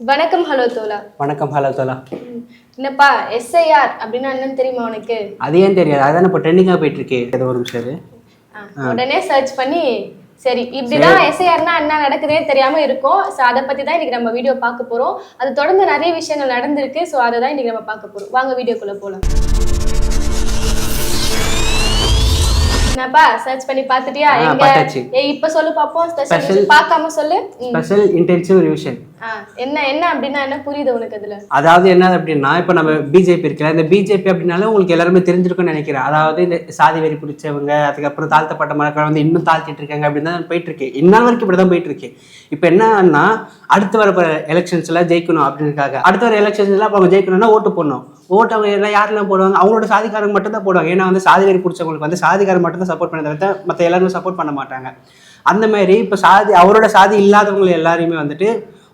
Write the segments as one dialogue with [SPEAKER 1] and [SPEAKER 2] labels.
[SPEAKER 1] வணக்கம் ஹலோ தோலா.
[SPEAKER 2] வணக்கம் ஹலோ தோலா.
[SPEAKER 1] என்னப்பா எஸ்ஐஆர் அப்படின்னா என்னன்னு தெரியுமா உனக்கு?
[SPEAKER 2] அது ஏன் தெரியாது, அதான் இப்போ ட்ரெண்டிங்காக போயிட்டு இருக்கு. ஏதோ ஒரு நிமிஷம்
[SPEAKER 1] உடனே சர்ச் பண்ணி சரி இப்படிதான் எஸ்ஐஆர்னா என்ன நடக்குதே தெரியாம இருக்கும். ஸோ அதை பத்தி தான் இன்னைக்கு நம்ம வீடியோ பார்க்க போறோம். அது தொடர்ந்து நிறைய விஷயங்கள் நடந்திருக்கு. ஸோ அதை தான் இன்னைக்கு நம்ம பார்க்க போறோம். வாங்க வீடியோக்குள்ள போலாம். என்னப்பா சர்ச் பண்ணி பார்த்துட்டியா? எங்க இப்ப சொல்லு பாப்போம். ஸ்பெஷல் பார்க்காம சொல்லு.
[SPEAKER 2] ஸ்பெஷல் இன்டென்சிவ் ரிவிஷன்
[SPEAKER 1] என்ன என்ன அப்படின்னா என்ன புரியுது உனக்கு? அதுல
[SPEAKER 2] அதாவது என்ன அப்படின்னா, இப்போ நம்ம பிஜேபி இருக்குல்ல, இந்த பிஜேபி அப்படின்னாலும் உங்களுக்கு எல்லாருமே தெரிஞ்சிருக்கும்னு நினைக்கிறேன். அதாவது இந்த சாதி வெறி பிடிச்சவங்க, அதுக்கப்புறம் தாழ்த்தப்பட்ட மக்கள் வந்து இன்னும் தாழ்த்திட்டு இருக்காங்க அப்படின்னு தான் போயிட்டு இருக்கு. இன்னும் வரைக்கும் இப்படி தான் போயிட்டு இருக்கு. இப்போ என்னன்னா, அடுத்து வர எலெக்ஷன்ஸ்ல ஜெயிக்கணும் அப்படின்னுக்காக, அடுத்த வர எலெக்ஷன்ஸ்ல அவங்க ஜெயிக்கணும்னா ஓட்டு போடணும். ஓட்டு அவங்க எல்லாம் யாரெல்லாம் போடுவாங்க? அவங்களோட சாதிக்காரங்க மட்டும் தான் போடுவாங்க. ஏன்னா வந்து சாதி வெறி பிடிச்சவங்களுக்கு வந்து சாதிக்காரங்க மட்டும் தான் சப்போர்ட் பண்ண தவிர மற்ற எல்லாருமே சப்போர்ட் பண்ண மாட்டாங்க. அந்த மாதிரி இப்போ அவரோட சாதி இல்லாதவங்க எல்லாரையுமே வந்துட்டு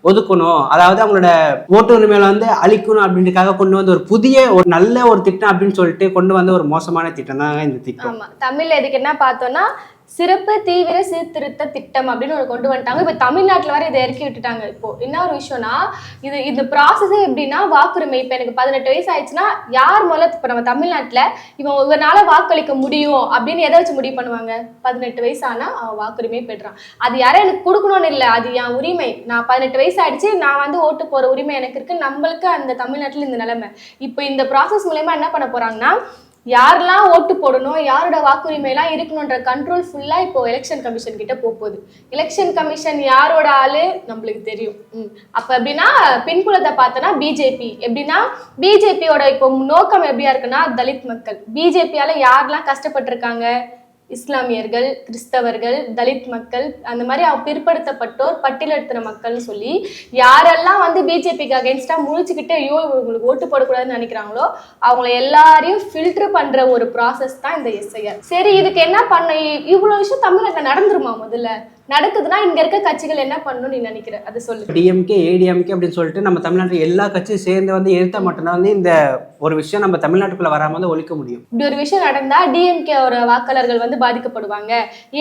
[SPEAKER 2] ஒதுக்கணும், அதாவது அவங்களோட ஓட்டு உரிமையில வந்து அழிக்கணும் அப்படின்றதுக்காக கொண்டு வந்து ஒரு புதிய ஒரு நல்ல ஒரு திட்டம் அப்படின்னு சொல்லிட்டு கொண்டு வந்த ஒரு மோசமான திட்டம் தான் இந்த திட்டம்.
[SPEAKER 1] ஆமா, தமிழ்ல இதுக்கு என்ன பார்த்தோம்னா சிறப்பு தீவிர சீர்திருத்த திட்டம் அப்படின்னு ஒரு கொண்டு வந்துட்டாங்க. இப்போ தமிழ்நாட்டில் வர இதை இறக்கி விட்டுட்டாங்க. இப்போ என்ன ஒரு விஷயம்னா, இந்த ப்ராசஸே எப்படின்னா வாக்குரிமை. இப்போ எனக்கு 18 வயசு ஆயிடுச்சுன்னா யார் முதல்ல இப்போ நம்ம தமிழ்நாட்டில் இவன் ஒவ்வொருனால வாக்களிக்க முடியும் அப்படின்னு எதை வச்சு முடிவு பண்ணுவாங்க? 18 வயசு ஆனால் அவன் வாக்குரிமை பெற்றான். அது யாரும் எனக்கு கொடுக்கணும்னு இல்லை, அது என் உரிமை. நான் 18 வயசு ஆயிடுச்சு, நான் வந்து ஓட்டு போகிற உரிமை எனக்கு இருக்கு. நம்மளுக்கு அந்த தமிழ்நாட்டில் இந்த நிலைமை. இப்போ இந்த ப்ராசஸ் மூலயமா என்ன பண்ண போறாங்கன்னா, யாரெல்லாம் ஓட்டு போடணும், யாரோட வாக்குரிமையெல்லாம் இருக்கணுன்ற கண்ட்ரோல் ஃபுல்லா இப்போ எலெக்ஷன் கமிஷன் கிட்ட போகுது. எலெக்ஷன் கமிஷன் யாரோட ஆளு நம்மளுக்கு தெரியும். அப்ப எப்படின்னா பின்புலத்தை பார்த்தோன்னா பிஜேபி. எப்படின்னா பிஜேபியோட இப்போ நோக்கம் எப்படியா இருக்குன்னா, தலித் மக்கள். பிஜேபியால யாரெல்லாம் கஷ்டப்பட்டிருக்காங்க? இஸ்லாமியர்கள், கிறிஸ்தவர்கள், தலித் மக்கள், அந்த மாதிரி பிற்படுத்தப்பட்டோர், பட்டியலெடுத்துற மக்கள்னு சொல்லி யாரெல்லாம் வந்து பிஜேபிக்கு அகேன்ஸ்டா முழிச்சுக்கிட்டு ஐயோ இவங்களுக்கு ஓட்டு போடக்கூடாதுன்னு நினைக்கிறாங்களோ அவங்கள எல்லாரையும் ஃபில்டர் பண்ற ஒரு ப்ராசஸ் தான் இந்த எஸ்ஐஆர். சரி, இதுக்கு என்ன பண்ண? இவ்வளவு விஷயம் தமிழ்நாட்டில் நடந்துருமா? முதல்ல நடக்குதுன்னா இங்க இருக்க கட்சிகள் என்ன பண்ணணும்னு நீ நினைக்கிற? அதை சொல்லு.
[SPEAKER 2] டிஎம்கே ஏடிஎம்கே அப்படின்னு சொல்லிட்டு நம்ம தமிழ்நாட்டில் எல்லா கட்சியும் சேர்ந்து வந்து எடுத்தா மட்டும்தான் வந்து இந்த ஒரு விஷயம் நம்ம தமிழ்நாட்டுக்குள்ள வராம வந்து ஒழிக்க முடியும்.
[SPEAKER 1] இப்படி ஒரு விஷயம் நடந்தா டிஎம்கே ஒரு வாக்காளர்கள் வந்து பாதிக்கப்படுவாங்க,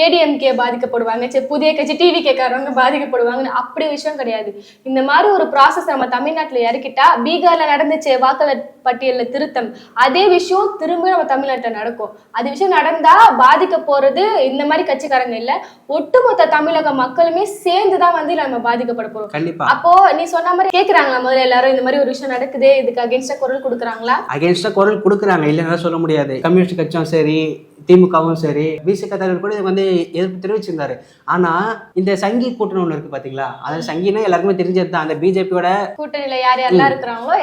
[SPEAKER 1] ஏடிஎம்கே பாதிக்கப்படுவாங்க, புதிய கட்சி டிவிகே காரவங்க பாதிக்கப்படுவாங்கன்னு அப்படி விஷயம் கிடையாது. இந்த மாதிரி ஒரு ப்ராசஸ் நம்ம தமிழ்நாட்டில் இறக்கிட்டா, பீகார்ல நடந்துச்சு வாக்காளர் பட்டியலில் திருத்தம், அதே விஷயம் திரும்ப நம்ம தமிழ்நாட்டில் நடக்கும். அது விஷயம் நடந்தா பாதிக்க போறது இந்த மாதிரி கட்சிக்காரங்க இல்ல, ஒட்டுமொத்த தமிழக மக்களுமே சேர்ந்துதான் வந்து நம்ம பாதிக்கப்பட போறோம்.
[SPEAKER 2] கண்டிப்பா.
[SPEAKER 1] அப்போ நீ சொன்ன மாதிரி கேக்குறாங்களா முதல்ல எல்லாரும் இந்த மாதிரி ஒரு விஷயம் நடக்குது, இதுக்கு அகேன்ஸ்டா குரல் கொடுக்குறாங்களா?
[SPEAKER 2] அகேன்ஸ்டா குரல் கொடுக்குறாங்க, இல்லைன்னா சொல்ல முடியாது. கம்யூனிஸ்ட் கட்சியும் சரி, திமுகவும் சரி, விசிக தலைவர் கூட வந்து எதிர்ப்பு தெரிவிச்சிருந்தாரு. ஆனா இந்த சங்கி கூட்டணி ஒண்ணு இருக்கு பாத்தீங்களா, அது சங்கினா எல்லாருக்குமே தெரிஞ்சது தான். அந்த பிஜேபியோட
[SPEAKER 1] கூட்டணியில யார் யாரெல்லாம் இருக்கிறாங்களோ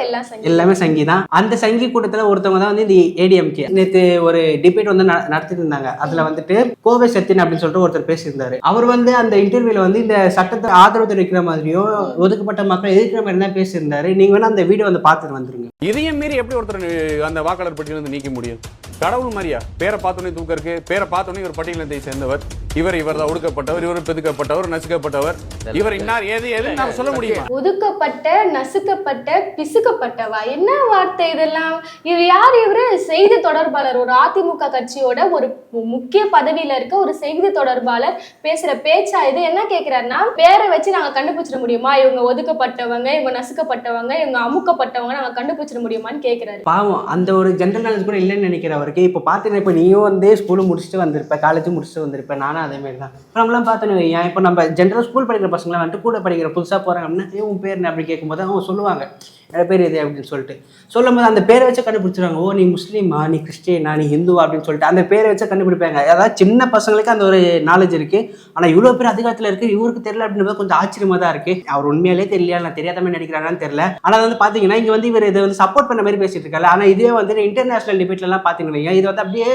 [SPEAKER 1] எல்லாமே
[SPEAKER 2] சங்கி தான். அந்த சங்கி கூட்டத்துல ஒருத்தவங்க தான் வந்து இந்த ஏடிஎம்கே நேற்று ஒரு டிபேட் வந்து நடத்திட்டு இருந்தாங்க. அதுல வந்துட்டு கோவை சத்தியன் அப்படின்னு சொல்லிட்டு ஒருத்தர் பேசியிருந்தாரு. அவர் வந்து அந்த இன்டர்வியூல வந்து இந்த சட்டத்தை ஆதரவு தெரிவிக்கிற மாதிரியோ ஒதுக்கப்பட்ட மக்கள் எதிர்க்கிற மாதிரி தான் பேசியிருந்தாரு. நீங்க வேணா அந்த வீடியோ வந்து பார்த்துட்டு வந்துருங்க.
[SPEAKER 3] இதையும் மீறி எப்படி ஒருத்தர் அந்த வாக்காளர் பட்டியல இருந்து நீக்க முடியும்? கடவுள் மாதிரியா? பேரை பார்த்தோன்னே தூக்க இருக்கு, பேரை பார்த்தோன்னே இவர் பட்டியலத்தை சேர்ந்தவர், இவர் தான் ஒடுக்கப்பட்டவர், இவர் பெதுக்கப்பட்டவர், நசுக்கப்பட்டவர், இவர் இன்னார் ஏது நாம சொல்ல முடியுமா?
[SPEAKER 1] ஒதுக்கப்பட்ட, நசுக்கப்பட்ட, பிசுக்கப்பட்டவா? என்ன வார்த்தை இதெல்லாம்? இது யார்? இவரு செய்தி தொடர்பாளர், ஒரு அதிமுக கட்சியோட ஒரு முக்கிய பதவியில இருக்க ஒரு செய்தி தொடர்பாளர் பேசுற பேச்சா இது? என்ன கேட்கிறாருன்னா, பேரை வச்சு நாங்க கண்டுபிடிச்சிட முடியுமா இவங்க ஒதுக்கப்பட்டவங்க, இவங்க நசுக்கப்பட்டவங்க, இவங்க அமுக்கப்பட்டவங்க, நாங்க கண்டுபிடிச்சிட முடியுமான்னு கேட்கிறாரு.
[SPEAKER 2] பாவம், அந்த ஒரு ஜென்ரல் நாலேஜ் கூட இல்லைன்னு நினைக்கிறவர். இப்போ பார்த்தீங்கன்னா, இப்போ நீயும் வந்து ஸ்கூலு முடிச்சுட்டு வந்திருப்பேன், காலேஜ் முடிச்சுட்டு வந்திருப்பேன், நானும் அதே மாதிரி தான். இப்போ நம்மளாம் பார்த்தோன்னு ஏன் இப்போ நம்ம ஜென்ரல் ஸ்கூல் படிக்கிற பசங்களாம் வந்துட்டு கூட படிக்கிற புதுசாக போகிறாங்க அப்படின்னா உன் பேர் அப்படி கேட்கும்போது அவங்க சொல்லுவாங்க என்னோட பேர் இது அப்படின்னு சொல்லிட்டு சொல்லும்போது அந்த பேரை வச்சு கண்டுபிடிச்சிருவாங்க. ஓ நீ முஸ்லீமா, நீ கிறிஸ்டியனா, நீ ஹிந்துவா அப்படின்னு சொல்லிட்டு அந்த பேரை வச்சு கண்டுபிடிப்பாங்க. அதாவது சின்ன பசங்களுக்கு அந்த ஒரு நாலேஜ் இருக்கு. ஆனால் இவ்வளோ பேர் அதிகாரத்தில் இருக்கு, இவருக்கு தெரியல அப்படின்னு கொஞ்சம் ஆச்சரியமா தான் இருக்கு. அவர் உண்மையாலே தெரியல, நான் தெரியாத மாதிரி நடிக்கிறாங்கன்னு தெரியல. ஆனால் வந்து பார்த்தீங்கன்னா இங்கே வந்து இவர் இதை வந்து சப்போர்ட் பண்ண மாதிரி பேசிட்டு இருக்காரு. ஆனால் இதே வந்து இன்டர்நேஷனல் டிபேட்லாம் பார்த்தீங்கன்னா இது வந்து அப்படியே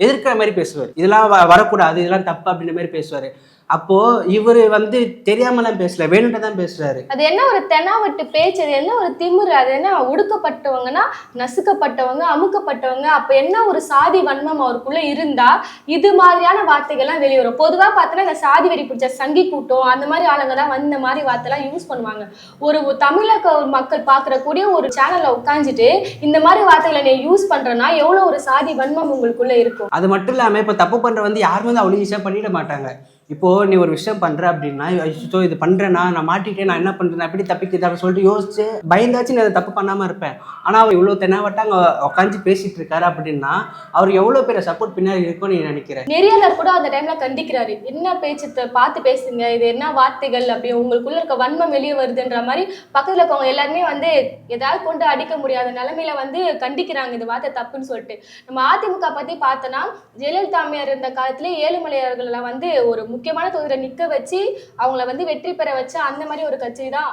[SPEAKER 2] எதிர்க்கிற மாதிரி பேசுவார். இதெல்லாம் வரக்கூடாது, இதெல்லாம் தப்பு அப்படின்ற மாதிரி பேசுவார். அப்போ இவரு வந்து தெரியாமலாம் பேசல, வேணும்ட்டு தான் பேசுறாரு.
[SPEAKER 1] அது என்ன ஒரு தெனாவட்டு பேச்சு? அது என்ன ஒரு திமிரு? அது என்ன ஒடுக்கப்பட்டவங்கன்னா, நசுக்கப்பட்டவங்க, அமுக்கப்பட்டவங்க, அப்ப என்ன ஒரு சாதி வன்மம் அவருக்குள்ள இருந்தா இது மாதிரியான வார்த்தைகள்லாம் வெளிவரும். பொதுவா பார்த்தோன்னா இந்த சாதி வெறி பிடிச்ச சங்கி கூட்டம் அந்த மாதிரி ஆளுங்க தான் வந்து இந்த மாதிரி வார்த்தைலாம் யூஸ் பண்ணுவாங்க. ஒரு தமிழக மக்கள் பார்க்குற கூடிய ஒரு சேனல்ல உட்காந்துட்டு இந்த மாதிரி வார்த்தைகளை நீ யூஸ் பண்றேன்னா எவ்வளவு ஒரு சாதி வன்மம் உங்களுக்குள்ள இருக்கும்.
[SPEAKER 2] அது மட்டும் இல்லாம இப்ப தப்பு பண்ற வந்து யாரும் வந்து அவ்வளவு ஈஸியா பண்ணிட மாட்டாங்க. இப்போ நீ ஒரு விஷயம் பண்ற அப்படின்னா ஐயோ இது பண்றேன்னா நான் மாட்டிட்டேன், நான் என்ன பண்றேன், எப்படி தப்பிக்கிறேன் சொல்லிட்டு யோசிச்சு பயந்தாச்சும் நீ அதை தப்பு பண்ணாம இருப்பேன். ஆனா அவர் இவ்வளவு தென்னாவட்டா அங்க உட்காந்து பேசிட்டு இருக்காரு அப்படின்னா அவர் எவ்வளவு பேரை சப்போர்ட் பின்னாடி இருக்கும்னு நீ நினைக்கிற?
[SPEAKER 1] நெறியாளர் கூட அந்த டைம்ல கண்டிக்கிறாரு, என்ன பேச்சு பார்த்து பேசுங்க, இது என்ன வார்த்தைகள், அப்படி உங்களுக்குள்ள இருக்க வன்மம் வெளியே வருதுன்ற மாதிரி பக்கத்துல இருக்கவங்க எல்லாருமே வந்து ஏதாவது கொண்டு அடிக்க முடியாத நிலைமையில வந்து கண்டிக்கிறாங்க இந்த வார்த்தை தப்புன்னு சொல்லிட்டு. நம்ம அதிமுக பத்தி பார்த்தோன்னா ஜெயலலிதா அம்மையார் இருந்த காலத்துல ஏழுமலையார்களை வந்து ஒரு முக்கியமான தொகுதியில நிக்க வச்சு அவங்கள வந்து வெற்றி பெற வச்ச அந்த மாதிரி ஒரு கட்சி தான்.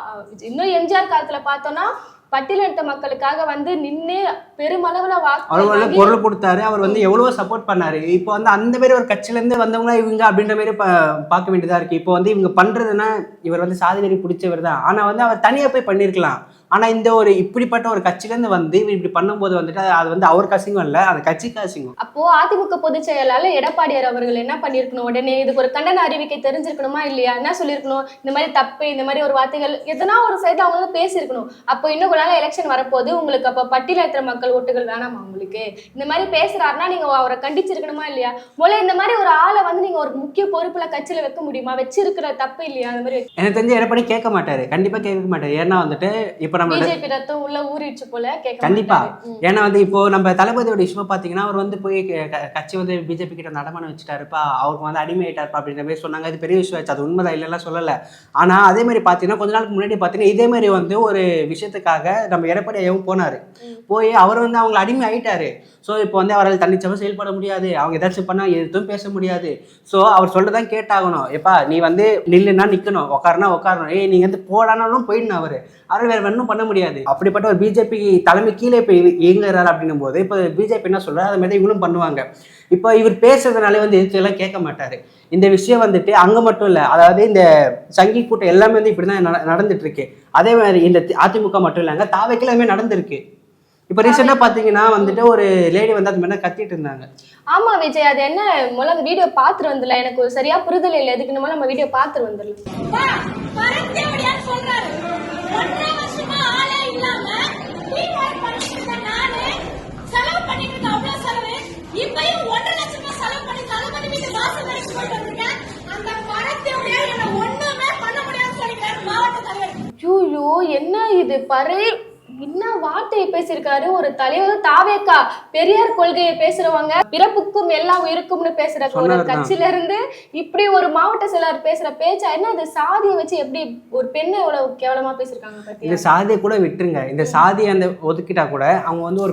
[SPEAKER 1] இன்னும் எம்ஜிஆர் காலத்துல பார்த்தோம்னா பட்டியலிட்ட மக்களுக்காக வந்து நின்று பெருமளவுல
[SPEAKER 2] வாக்கு குரல் கொடுத்தாரு. அவர் வந்து எவ்வளவோ சப்போர்ட் பண்ணாரு. இப்போ வந்து அந்த மாதிரி ஒரு கட்சியில இருந்து வந்தவங்களா இவங்க அப்படின்ற மாதிரி பார்க்க வேண்டியதா இருக்கு. இப்போ வந்து இவங்க பண்றதுன்னா இவர் வந்து சாதி வெறி பிடிச்சவர் தான். ஆனா வந்து அவர் தனியா போய் பண்ணிருக்கலாம். ஆனா இந்த ஒரு இப்படிப்பட்ட ஒரு கட்சியில இருந்து வந்து இவர் இப்படி பண்ணும்போது வந்துட்டு அது வந்து அவருக்கு அசிங்கம் இல்ல, அது கட்சிக்கு அசிங்கம்.
[SPEAKER 1] அப்போ அதிமுக பொதுச் செயலாளர் எடப்பாடியார் அவர்கள் என்ன பண்ணிருக்கணும், உடனே இதுக்கு ஒரு கண்டன அறிவிக்கை தெரிஞ்சிருக்கணுமா இல்லையா, என்ன சொல்லியிருக்கணும், இந்த மாதிரி தப்பு, இந்த மாதிரி ஒரு வார்த்தைகள் எதனா ஒரு சைட்ல அவங்க வந்து பேசியிருக்கணும். அப்போ இன்னும் கொஞ்ச நாள் எலெக்ஷன் வரப்போது, உங்களுக்கு அப்ப பட்டியலிட்ட மக்கள் ஓட்டுகள் வேணாமா உங்களுக்கு, இந்த மாதிரி பேசுறாருன்னா நீங்க அவரை கண்டிச்சிருக்கணுமா இல்லையா? முதல்ல இந்த மாதிரி ஒரு ஆளை வந்து நீங்க ஒரு முக்கிய பொறுப்புல கட்சியில வைக்க முடியுமா? வச்சிருக்கிற தப்பு இல்லையா? அந்த மாதிரி
[SPEAKER 2] எனக்கு தெரிஞ்சு எடப்பாடி கேட்க மாட்டாரு, கண்டிப்பா கேட்க மாட்டாரு. ஏன்னா வந்துட்டு இப்ப
[SPEAKER 1] பிஜேபி ரத்தம் உள்ள ஊறிடுச்சு போல.
[SPEAKER 2] கண்டிப்பா. ஏன்னா வந்து இப்போ நம்ம தளபதியோட இஷ்யூ பாத்தீங்கன்னா அவர் வந்து போய் கட்சி வந்து பிஜேபி கிட்ட நடமான வச்சுட்டாருப்பா, அவருக்கு வந்து அடிமை ஆயிட்டாருப்பா அப்படின்ற மாதிரி சொன்னாங்க. இது பெரிய விஷயம் ஆச்சு, அது உண்மைதான் இல்லைன்னா சொல்லல. ஆனா அதே மாதிரி பாத்தீங்கன்னா கொஞ்ச நாளுக்கு முன்னாடி பாத்தீங்கன்னா இதே மாதிரி வந்து ஒரு விஷயத்துக்காக நம்ம எடப்பாடியாவும் போனாரு. போய் அவர் வந்து அவங்க அடிமை ஆயிட்டாரு. ஸோ இப்போ வந்து அவரால் தன்னிச்சமா செயல்பட முடியாது, அவங்க ஏதாச்சும் பண்ணா எதுவும் பேச முடியாது. ஸோ அவர் சொல்றதான் கேட்டாகணும். எப்பா நீ வந்து நில்லுன்னா நிக்கணும், உட்காருனா உட்காரணும், நீங்க வந்து போடானாலும் போயிடணும். அவரால் வேற ஒன்றும் பண்ண முடியாது. அப்படிப்பட்ட ஒரு பிஜேபி தலைமை கீழே இப்போ இயங்குறாரு அப்படின்னும் போது இப்போ பிஜேபி என்ன சொல்றாரு அது மாதிரி இவங்களும் பண்ணுவாங்க. இப்போ இவர் பேசுறதுனாலே வந்து எதிர்த்து கேட்க மாட்டாரு. இந்த விஷயம் வந்துட்டு அங்க மட்டும் இல்லை, அதாவது இந்த சங்கி கூட்டம் எல்லாமே வந்து இப்படிதான் நடந்துட்டு இருக்கு. அதே மாதிரி இந்த அதிமுக மட்டும் இல்லைங்க, தாவைக்கு எல்லாமே நடந்திருக்கு. இப்ப ரீசெண்டா பாத்தீங்கன்னா வந்துட்டு ஒரு லேடி வந்து அது மாதிரி கத்திட்டு இருந்தாங்க.
[SPEAKER 1] ஆமா விஜய், அது என்ன முதல்ல அந்த வீடியோ பாத்துட்டு வந்துடல, எனக்கு ஒரு சரியா புரிதல் இல்லை. எதுக்கு நம்ம வீடியோ பாத்துட்டு வந்துடலாம். ஐயோ என்ன இது பரே, என்ன வார்த்தையை பேசியிருக்காரு ஒரு தலைவர். தாவேக்கா பெரியார் கொள்கையை பேசுறவங்க, பிறப்புக்கும் எல்லா உயிருக்கும்னு பேசுற ஒரு கட்சியில இருந்து இப்படி ஒரு மாவட்ட செயலாளர் பேசுற பேச்சா என்ன? அது சாதியை வச்சு எப்படி ஒரு பெண்ணை எவ்வளவு கேவலமா பேசிருக்காங்க.
[SPEAKER 2] இந்த சாதியை கூட விட்டுருங்க, இந்த சாதியை அந்த ஒதுக்கிட்டா கூட அவங்க வந்து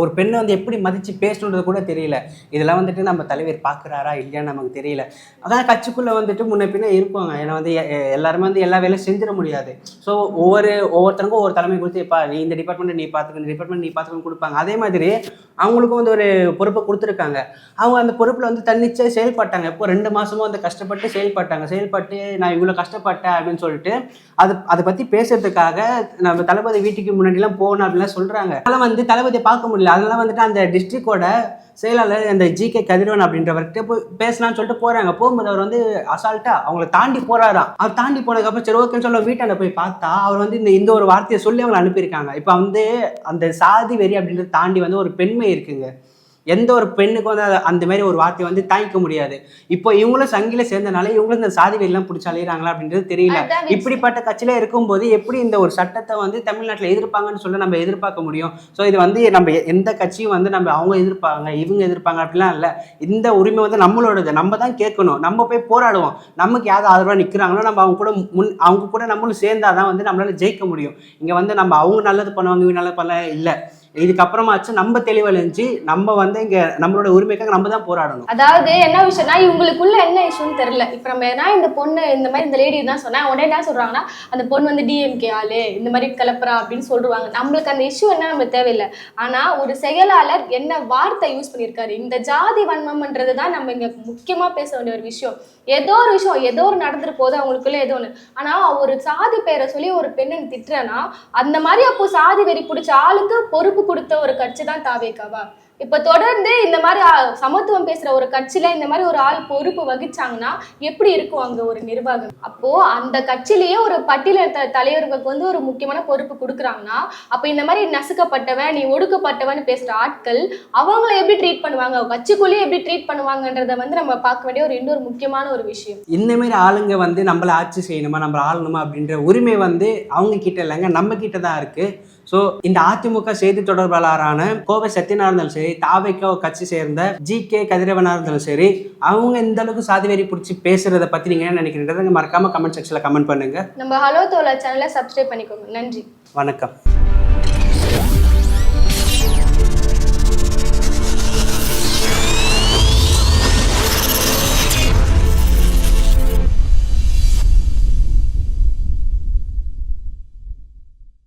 [SPEAKER 2] ஒரு பெண்ணை வந்து எப்படி மதிச்சு பேசணுன்றது கூட தெரியல. இதெல்லாம் வந்துட்டு நம்ம தலைவர் பாக்குறாரா இல்லையான்னு நமக்கு தெரியல. அதான் கட்சிக்குள்ள வந்துட்டு முன்ன பின்ன இருப்பாங்க. ஏன்னா வந்து எல்லாருமே வந்து எல்லா வேலையும் செஞ்சிட முடியாது. ஸோ ஒவ்வொருத்தருக்கும் ஒரு தலைமை கொடுத்து எப்பா நீ இந்த டிபார்ட்மெண்ட் நீ பார்த்துக்கணும், இந்த டிபார்ட்மெண்ட் நீ பார்த்துக்கணும் கொடுப்பாங்க. அதே மாதிரி அவங்களுக்கும் வந்து ஒரு பொறுப்பை கொடுத்துருக்காங்க. அவங்க அந்த பொறுப்பில் வந்து தன்னிச்சையாக செயல்பட்டாங்க. இப்போ 2 மாசமும் வந்து கஷ்டப்பட்டு செயல்பட்டு நான் இவ்வளோ கஷ்டப்பட்டேன் அப்படின்னு சொல்லிட்டு அதை பற்றி பேசுறதுக்காக நம்ம தளபதி வீட்டுக்கு முன்னாடிலாம் போகணும் அப்படின்லாம் சொல்கிறாங்க. அதெல்லாம் வந்து தளபதியை பார்க்க முடியல. அதெல்லாம் வந்துட்டு அந்த டிஸ்ட்ரிக்டோட செயலாளர் அந்த ஜி.கே. கதிரவன் அப்படின்றவர்கிட்ட போய் பேசலாம்னு சொல்லிட்டு போகிறாங்க. போகும்போது அவர் வந்து அசால்ட்டா அவங்கள தாண்டி போகிறாராம். அவர் தாண்டி போனதுக்கப்புறம் சரி ஓகேன்னு சொல்ல வீட்டாண்ட போய் பார்த்தா அவர் வந்து இந்த ஒரு வார்த்தையை சொல்லி அவங்களை அனுப்பியிருக்காங்க. இப்போ வந்து அந்த சாதி வெறி அப்படின்றத தாண்டி வந்து ஒரு பெண்மை இருக்குங்க. எந்த ஒரு பெண்ணுக்கும் வந்து அந்த மாதிரி ஒரு வார்த்தையை வந்து தாங்கிக்க முடியாது. இப்போ இவங்களும் சங்கில சேர்ந்தனால இவங்களும் இந்த சாதி வெறியெல்லாம் பிடிச்சி அலையிறாங்களா அப்படின்றது தெரியல. இப்படிப்பட்ட கட்சியில இருக்கும்போது எப்படி இந்த ஒரு சட்டத்தை வந்து தமிழ்நாட்டில் எதிர்ப்பாங்கன்னு சொல்ல நம்ம எதிர்பார்க்க முடியும்? ஸோ இது வந்து நம்ம எந்த கட்சியும் வந்து நம்ம அவங்க எதிர்ப்பாங்க இவங்க எதிர்ப்பாங்க அப்படிலாம் இல்லை. இந்த உரிமை வந்து நம்மளோடது, நம்ம தான் கேட்கணும், நம்ம போய் போராடுவோம். நமக்கு யாரும் ஆதரவாக நிற்கிறாங்களோ நம்ம அவங்க கூட நம்மளும் சேர்ந்தாதான் வந்து நம்மளால ஜெயிக்க முடியும். இங்கே வந்து நம்ம அவங்க நல்லது பண்ணுவாங்க இவங்க நல்லது பண்ண இல்லை. இதுக்கப்புறமாச்சு நம்ம தெளிவடைஞ்சு நம்ம வந்து இங்க நம்மளோட உரிமைக்காக நம்ம தான் போராடணும்.
[SPEAKER 1] அதாவது என்ன விஷயம்னா இவங்களுக்குள்ள என்ன இஷ்யூன்னு தெரியல. இப்ப நம்ம ஏன்னா இந்த பொண்ணு இந்த மாதிரி இந்த லேடி தான் சொன்னா உடனே என்ன சொல்றாங்கன்னா அந்த பொண்ணு வந்து டிஎம்கே ஆளு இந்த மாதிரி கிளப்புறா அப்படின்னு சொல்லுவாங்க. நம்மளுக்கு அந்த இஷ்யூ என்ன நம்ம தேவையில்லை. ஆனா ஒரு செயலாளர் என்ன வார்த்தை யூஸ் பண்ணியிருக்காரு, இந்த ஜாதி வன்மம்ன்றது தான் நம்ம இங்க முக்கியமா பேச வேண்டிய ஒரு விஷயம். ஏதோ ஒரு நடந்துட்டு போது அவங்களுக்குள்ள ஏதோ ஒண்ணு. ஆனா ஒரு சாதி பேரை சொல்லி ஒரு பெண்ணை திட்டுறனா அந்த மாதிரி அப்போ சாதி வெறி பிடிச்ச ஆளுக்கு பொறுப்பு கொடுத்த ஒரு கட்சி தான் தாவேக்காவா? இப்ப தொடர்ந்து இந்த மாதிரி சமத்துவம் பேசுற ஒரு கட்சியில இந்த மாதிரி ஒரு ஆள் பொறுப்பு வகிச்சாங்கன்னா எப்படி இருக்கும் அங்க ஒரு நிர்வாகம்? அப்போ அந்த கட்சியிலேயே ஒரு பட்டியல தலைவர்களுக்கு வந்து ஒரு முக்கியமான பொறுப்பு கொடுக்குறாங்கன்னா அப்ப இந்த மாதிரி நசுக்கப்பட்டவன் நீ ஒடுக்கப்பட்டவன் பேசுற ஆட்கள் அவங்கள எப்படி ட்ரீட் பண்ணுவாங்க, கட்சிக்குள்ளேயே எப்படி ட்ரீட் பண்ணுவாங்கன்றத வந்து நம்ம பார்க்க வேண்டிய இன்னொரு முக்கியமான ஒரு விஷயம்.
[SPEAKER 2] இந்த மாதிரி ஆளுங்க வந்து நம்மள ஆட்சி செய்யணுமா, நம்மள ஆளணுமா அப்படின்ற உரிமை வந்து அவங்க கிட்ட இல்லைங்க, நம்ம கிட்ட தான் இருக்கு. ஸோ இந்த அதிமுக செய்தி தொடர்பாளரான கோவை சத்யநாராயணா இருந்தாலும் சரி, தாவேக்கா கட்சி சேர்ந்த ஜி.கே. கதிரவனா இருந்தாலும் சரி, அவங்க இந்த அளவுக்கு சாதிவேரி பிடிச்சி பேசுறத பத்தி நீங்க என்ன நினைக்கிறீங்க? மறக்காம கமெண்ட் செக்ஷன்ல கமெண்ட் பண்ணுங்க.
[SPEAKER 1] நம்ம ஹலோ தோழா சேனலை சப்ஸ்கிரைப் பண்ணிக்கோங்க. நன்றி,
[SPEAKER 2] வணக்கம்.